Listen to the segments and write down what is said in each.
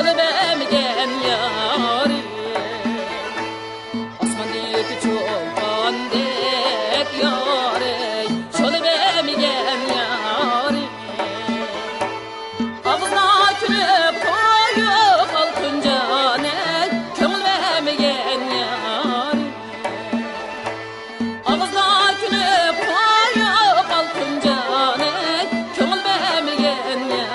şunu vermegen yarim. Osmandaki çobandek yarim, şunu vermegen yarim. Ağzına külüp koyup altınca ne köngül vermegen yarim. Ağzına külüp koyup altınca ne köngül vermegen yarim.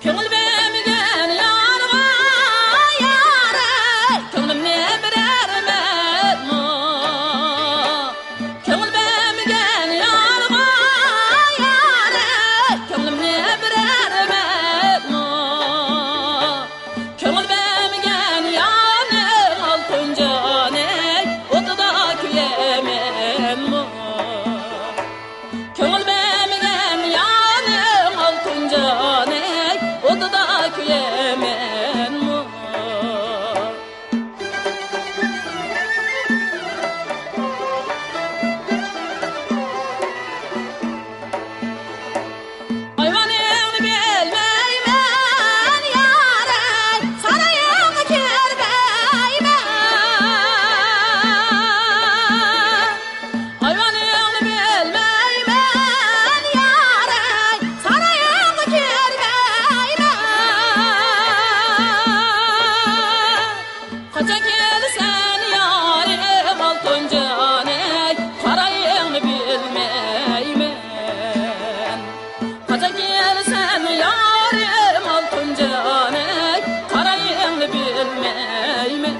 Köngül vermegen yarıma yare, köngülüm ne berermet mo. Köngül vermegen yarıma yare, köngülüm ne berermet mo. Köngül vermegen yanım altın canek, otuda küyemen mo. Köngül vermegen yanım altın canek, otuda küyemen mo. Hayvanını bilmeymen yare, sarayını kirmeymen. Hayvanını bilmeymen yare, sarayını kirmeymen. Kaça gelsen yarim altın canek, karayını bilmeymen. Kaça gelsen yarim altın canek, karayını bilmeymen.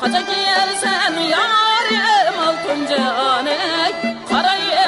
Kaça gelsen yarim altın canek, karayını